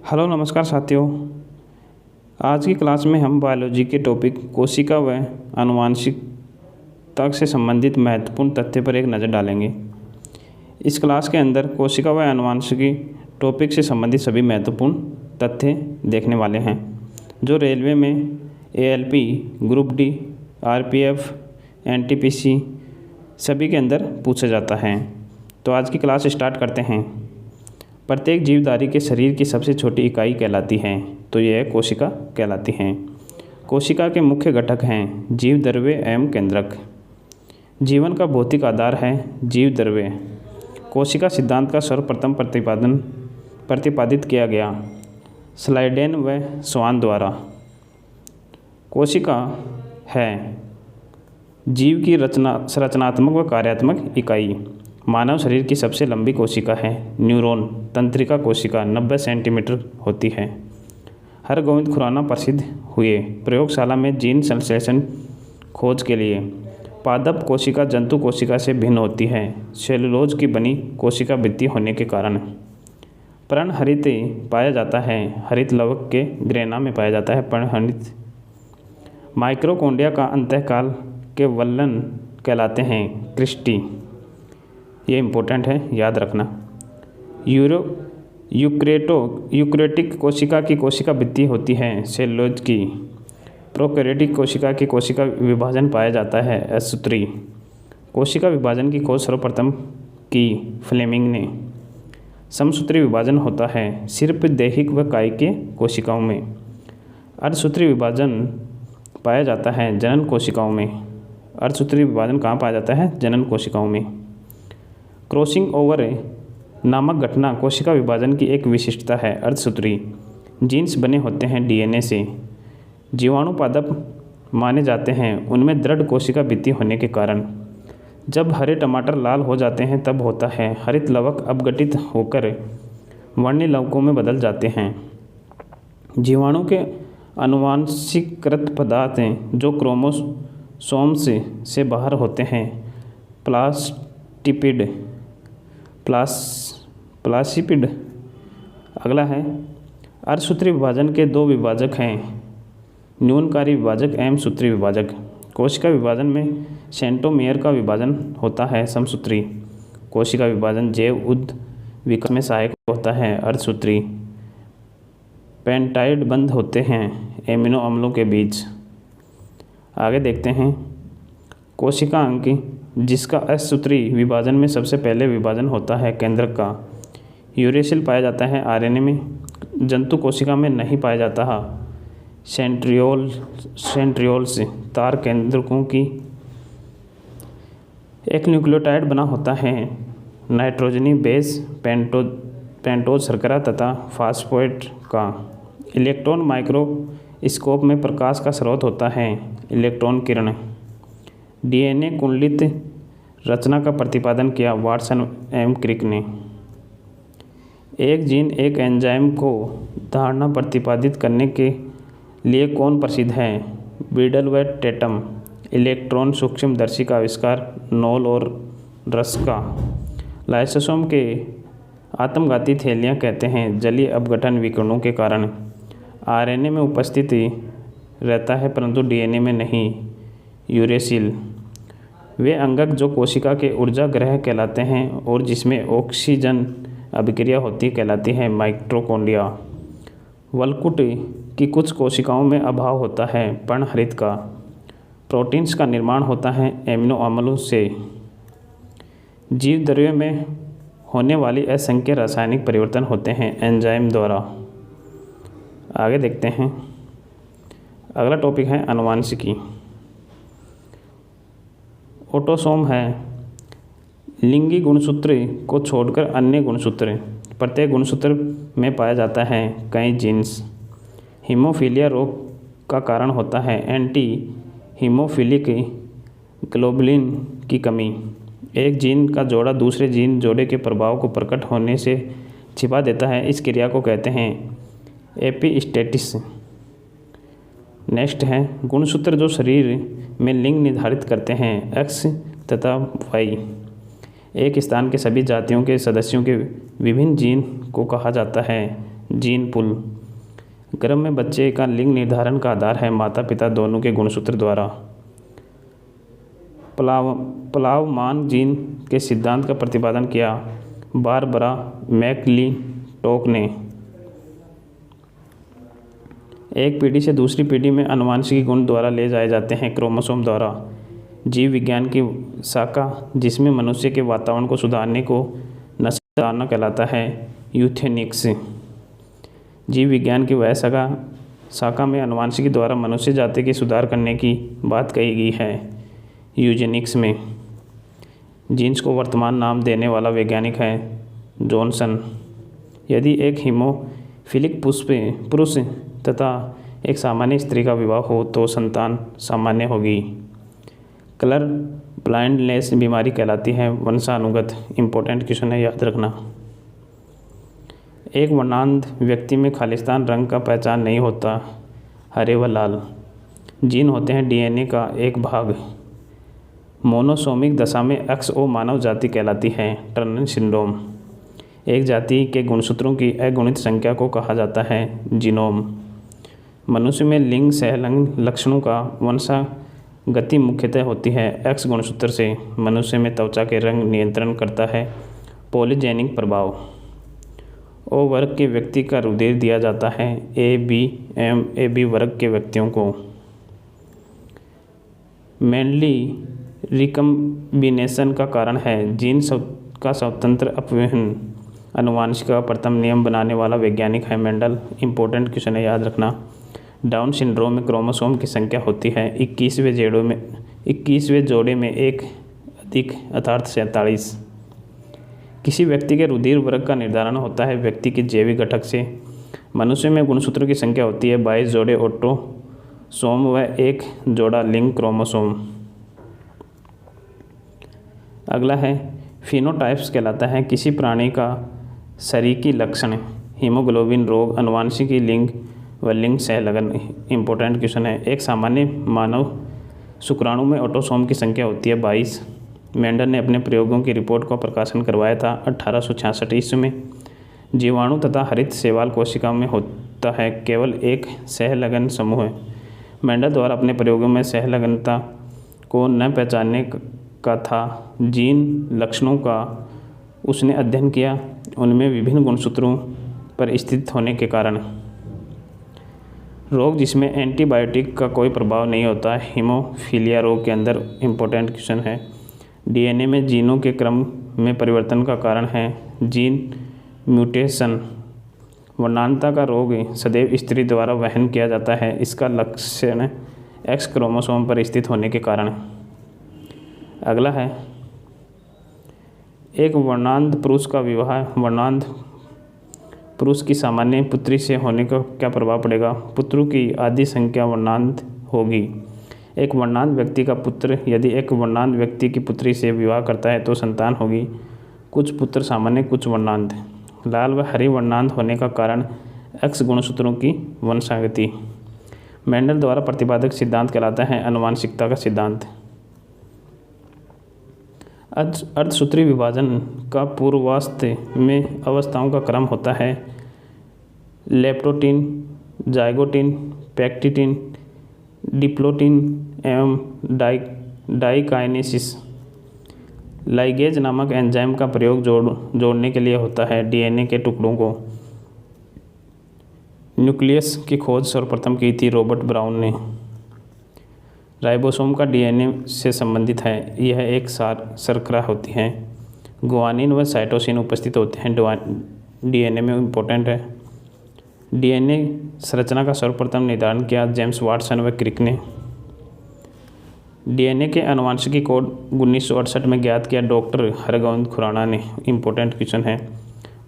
Hello नमस्कार साथियों। आज की क्लास में हम बायोलॉजी के टॉपिक कोशिका व आनुवंशिकता से संबंधित महत्वपूर्ण तथ्य पर एक नज़र डालेंगे। इस क्लास के अंदर कोशिका व आनुवंशिकी टॉपिक से संबंधित सभी महत्वपूर्ण तथ्य देखने वाले हैं जो रेलवे में ALP, group D, RPF, NTPC सभी के अंदर पूछा जाता है। तो आज की क्लास स्टार्ट करते हैं। प्रत्येक जीवधारी के शरीर की सबसे छोटी इकाई कहलाती है, तो यह कोशिका कहलाती हैं। कोशिका के मुख्य घटक हैं जीवद्रव्य एवं केंद्रक। जीवन का भौतिक आधार है जीवद्रव्य। कोशिका सिद्धांत का सर्वप्रथम प्रतिपादित किया गया स्लाइडेन व स्वान द्वारा। कोशिका है जीव की संरचनात्मक व कार्यात्मक इकाई। मानव शरीर की सबसे लंबी कोशिका है न्यूरॉन तंत्रिका कोशिका 90 सेंटीमीटर होती है। हरगोविंद खुराना प्रसिद्ध हुए प्रयोगशाला में जीन संश्लेषण खोज के लिए। पादप कोशिका जंतु कोशिका से भिन्न होती है सेलुलोज की बनी कोशिका वृद्धि होने के कारण। पर्णहरित पाया जाता है हरित लवक के ग्रेना में पाया जाता है पर्णहरित। माइक्रोकोंडिया का अंतःकाल के वल्लन कहलाते हैं क्रिस्टी। ये इम्पोर्टेंट है, याद रखना। यूक्रेटिक कोशिका की कोशिका वृद्धि होती है सेलुलोज की। प्रोकैरियोटिक कोशिका की कोशिका विभाजन पाया जाता है असूत्री। कोशिका विभाजन की खोज सर्वप्रथम की फ्लेमिंग ने। समसूत्री विभाजन होता है सिर्फ दैहिक व कायिक कोशिकाओं में। अर्धसूत्री विभाजन पाया जाता है जनन कोशिकाओं में। अर्धसूत्री विभाजन कहाँ पाया जाता है? जनन कोशिकाओं में। क्रॉसिंग ओवर नामक घटना कोशिका विभाजन की एक विशिष्टता है अर्धसूत्री। जीन्स बने होते हैं DNA से। जीवाणु पादप माने जाते हैं उनमें दृढ़ कोशिका वृद्धि होने के कारण। जब हरे टमाटर लाल हो जाते हैं तब होता है हरित लवक अपघटित होकर वर्णी लवकों में बदल जाते हैं। जीवाणु के आनुवंशिककृत पदार्थ हैं जो क्रोमोसोम्स से बाहर होते हैं प्लासिपिड। अगला है अर्धसूत्री विभाजन के दो विभाजक हैं न्यूनकारी विभाजक एवं सूत्री विभाजक। कोशिका विभाजन में सेंट्रोमियर का विभाजन होता है समसूत्री। कोशिका विभाजन जैव विकास में सहायक होता है अर्धसूत्री। पेंटाइड बंध होते हैं एमिनो अम्लों के बीच। आगे देखते हैं कोशिका अंग जिसका असूत्री विभाजन में सबसे पहले विभाजन होता है केंद्रक का। यूरेसिल पाया जाता है RNA में। जंतु कोशिका में नहीं पाया जाता सेंट्रियोल्स तार केंद्रकों की। एक न्यूक्लियोटाइड बना होता है नाइट्रोजनी बेस पेंटोज शर्करा तथा फास्फेट का। इलेक्ट्रॉन माइक्रोस्कोप में प्रकाश का स्रोत होता है इलेक्ट्रॉन किरण। DNA कुंडलित रचना का प्रतिपादन किया वाटसन एवं क्रिक ने। एक जीन एक एंजाइम को धारणा प्रतिपादित करने के लिए कौन प्रसिद्ध है? बीडल व टेटम। इलेक्ट्रॉन सूक्ष्मदर्शी का आविष्कार नोल और रस्का। लाइसोसोम के आत्मघाती थैलियाँ कहते हैं जलीय अपघटन विकिरणों के कारण। RNA में उपस्थित रहता है परंतु DNA में नहीं यूरेसिल। वे अंगक जो कोशिका के ऊर्जा ग्रह कहलाते हैं और जिसमें ऑक्सीजन अभिक्रिया होती कहलाती है माइटोकॉन्ड्रिया। वलकुट की कुछ कोशिकाओं में अभाव होता है पर्णहरित का। प्रोटीन्स का निर्माण होता है एमिनो अम्लों से। जीवद्रव्य में होने वाली असंख्य रासायनिक परिवर्तन होते हैं एंजाइम द्वारा। आगे देखते हैं। अगला टॉपिक है आनुवंशिकी। ऑटोसोम है लिंगी गुणसूत्र को छोड़कर अन्य गुणसूत्र। प्रत्येक गुणसूत्र में पाया जाता है कई जीन्स। हीमोफीलिया रोग का कारण होता है एंटी हीमोफिलिक ग्लोबुलिन की कमी। एक जीन का जोड़ा दूसरे जीन जोड़े के प्रभाव को प्रकट होने से छिपा देता है। इस क्रिया को कहते हैं एपिस्टेसिस। नेक्स्ट है गुणसूत्र जो शरीर में लिंग निर्धारित करते हैं X तथा Y। एक स्थान के सभी जातियों के सदस्यों के विभिन्न जीन को कहा जाता है जीन पुल। गर्भ में बच्चे का लिंग निर्धारण का आधार है माता पिता दोनों के गुणसूत्र द्वारा। प्लावमान जीन के सिद्धांत का प्रतिपादन किया बारबरा मैकलिंटोक ने। एक पीढ़ी से दूसरी पीढ़ी में आनुवंशिक गुण द्वारा ले जाए जाते हैं क्रोमोसोम द्वारा। जीव विज्ञान की शाखा जिसमें मनुष्य के वातावरण को सुधारने को नस्ल सुधारना कहलाता है यूथेनिक्स। जीव विज्ञान की वह शाखा में आनुवंशिकी द्वारा मनुष्य जाति के सुधार करने की बात कही गई है यूजेनिक्स में। जीन्स को वर्तमान नाम देने वाला वैज्ञानिक है जॉनसन। यदि एक हीमोफिलिक पुरुष तथा एक सामान्य स्त्री का विवाह हो तो संतान सामान्य होगी। कलर ब्लाइंडनेस बीमारी कहलाती है वंशानुगत। इम्पोर्टेंट क्वेश्चन है, याद रखना। एक वर्णांध व्यक्ति में खालिस्तान रंग का पहचान नहीं होता, हरे व लाल। जीन होते हैं डीएनए का एक भाग। मोनोसोमिक दशा में XO मानव जाति कहलाती है टर्नर सिंड्रोम। एक जाति के गुणसूत्रों की अगुणित संख्या को कहा जाता है जीनोम। मनुष्य में लिंग सहलंग लक्षणों का वंशागति मुख्यतः होती है X गुणसूत्र से। मनुष्य में त्वचा के रंग नियंत्रण करता है पॉलीजेनिक प्रभाव। O वर्ग के व्यक्ति का रुधिर दिया जाता है AB वर्ग के व्यक्तियों को। मेनली रिकम्बिनेशन का कारण है जीन का स्वतंत्र अपव्यवन। आनुवंशिक का प्रथम नियम बनाने वाला वैज्ञानिक है मेंडल। इम्पोर्टेंट क्वेश्चन है, याद रखना। डाउन सिंड्रोम में क्रोमोसोम की संख्या होती है 21वें जोड़े में एक अधिक अर्थात 47। किसी व्यक्ति के रुधिर वर्ग का निर्धारण होता है व्यक्ति के जैविक घटक से। मनुष्य में गुणसूत्रों की संख्या होती है 22 जोड़े ऑटोसोम व एक जोड़ा लिंग क्रोमोसोम। अगला है फिनोटाइप्स कहलाता है किसी प्राणी का शरीकी लक्षण। हीमोग्लोबिन रोग, आनुवंशिकी, लिंग व लिंग सहलगन। इम्पोर्टेंट क्वेश्चन है। एक सामान्य मानव शुक्राणु में ऑटोसोम की संख्या होती है 22। मेंडल ने अपने प्रयोगों की रिपोर्ट का प्रकाशन करवाया था 1866 ईस्वी में। जीवाणु तथा हरित शैवाल कोशिका में होता है केवल एक सहलगन समूह। मेंडल द्वारा अपने प्रयोगों में सहलगनता को न पहचानने का था जीन लक्षणों का उसने अध्ययन किया, उनमें विभिन्न गुणसूत्रों पर स्थित होने के कारण। रोग जिसमें एंटीबायोटिक का कोई प्रभाव नहीं होता, हीमोफीलिया रोग के अंदर। इम्पोर्टेंट क्वेश्चन है। डीएनए में जीनों के क्रम में परिवर्तन का कारण है जीन म्यूटेशन। वर्णांधता का रोग सदैव स्त्री द्वारा वहन किया जाता है, इसका लक्षण X क्रोमोसोम पर स्थित होने के कारण। अगला है एक वर्णांध पुरुष का विवाह वर्णांध पुरुष की सामान्य पुत्री से होने का क्या प्रभाव पड़ेगा। पुत्रों की आधी संख्या वर्णांध होगी। एक वर्णांध व्यक्ति का पुत्र यदि एक वर्णांध व्यक्ति की पुत्री से विवाह करता है तो संतान होगी। कुछ पुत्र सामान्य, कुछ वर्णांध। लाल व हरी वर्णांध होने का कारण X गुणसूत्रों की वंशागति। मेंडल द्वारा प्रतिपादक सिद्धांत कहलाता है आनुवंशिकता का सिद्धांत। अर्धसूत्री विभाजन का पूर्वावस्था में अवस्थाओं का क्रम होता है लेप्टोटीन, जाइगोटीन, पैक्टिटीन, डिप्लोटीन एवं डाइकाइनेसिस। लाइगेज नामक एंजाइम का प्रयोग जोड़ने के लिए होता है डीएनए के टुकड़ों को। न्यूक्लियस की खोज सर्वप्रथम की थी रॉबर्ट ब्राउन ने। राइबोसोम का डीएनए से संबंधित है, यह एक शर्करा होती है। गुआनिन व साइटोसिन उपस्थित होते हैं डीएनए में। इम्पोर्टेंट है। डीएनए संरचना का सर्वप्रथम निर्धारण किया जेम्स वाटसन व क्रिक ने। डीएनए के आनुवंशिकी कोड 1968 में ज्ञात किया डॉक्टर हरगोविंद खुराना ने। इम्पोर्टेंट क्वेश्चन है।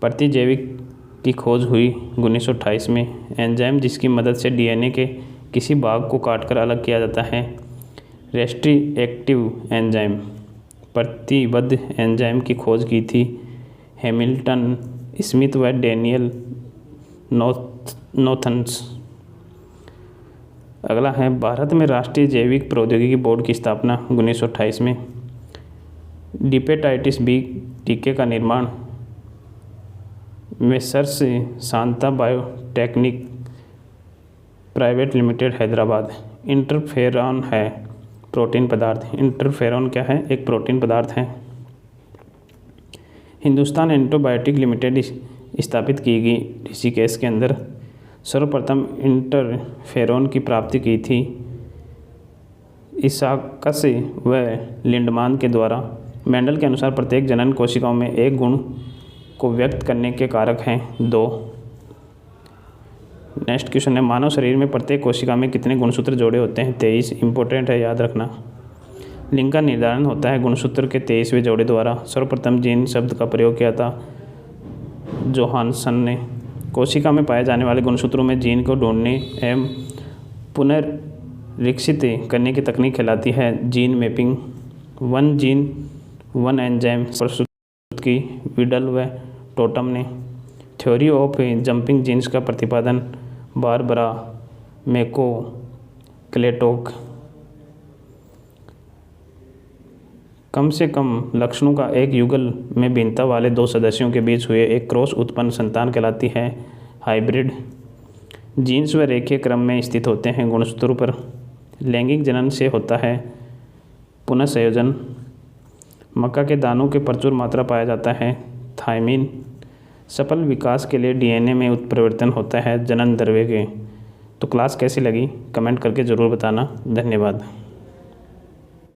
प्रतिजैविक की खोज हुई 1928 में। एंजाइम जिसकी मदद से डीएनए के किसी भाग को काटकर अलग किया जाता है रेस्ट्रिक्टिव एंजाइम। प्रतिबद्ध एंजाइम की खोज की थी हैमिल्टन स्मिथ व डैनियल नोथन्स। अगला है भारत में राष्ट्रीय जैविक प्रौद्योगिकी बोर्ड की स्थापना 1928 में। हेपेटाइटिस बी टीके का निर्माण Messrs Shanta biotechnic private limited Hyderabad. Interferon है प्रोटीन पदार्थ। इंटरफेरॉन क्या है? एक प्रोटीन पदार्थ है। हिंदुस्तान एंटीबायोटिक लिमिटेड स्थापित की गई ऋषिकेश के अंदर। सर्वप्रथम इंटरफेरॉन की प्राप्ति की थी इसाकस व लिंडमान के द्वारा। मेंडल के अनुसार प्रत्येक जनन कोशिकाओं में एक गुण को व्यक्त करने के कारक हैं 2। नेक्स्ट क्वेश्चन है, मानव शरीर में प्रत्येक कोशिका में कितने गुणसूत्र जोड़े होते हैं? 23। इंपॉर्टेंट है, याद रखना। लिंग का निर्धारण होता है गुणसूत्र के 23वें जोड़े द्वारा। सर्वप्रथम जीन शब्द का प्रयोग किया था जोहानसन ने। कोशिका में पाए जाने वाले गुणसूत्रों में जीन को ढूंढने एवं पुनर्विकसित करने की तकनीक कहलाती है जीन मैपिंग। 1 जीन 1 एंजाइम प्रस्तुत की विडल व टोटम ने। थ्योरी ऑफ जंपिंग जीन्स का प्रतिपादन बारबरा मैकक्लेटोक। कम से कम लक्षणों का एक युगल में भिन्नता वाले 2 सदस्यों के बीच हुए एक क्रॉस उत्पन्न संतान कहलाती है हाइब्रिड। जीन्स व रेखीय क्रम में स्थित होते हैं गुणसूत्रों पर। लैंगिक जनन से होता है पुनः संयोजन। मक्का के दानों के प्रचुर मात्रा पाया जाता है थायमिन। सफल विकास के लिए डीएनए में उत्परिवर्तन होता है जनन द्रव्य के। तो क्लास कैसी लगी कमेंट करके ज़रूर बताना। धन्यवाद।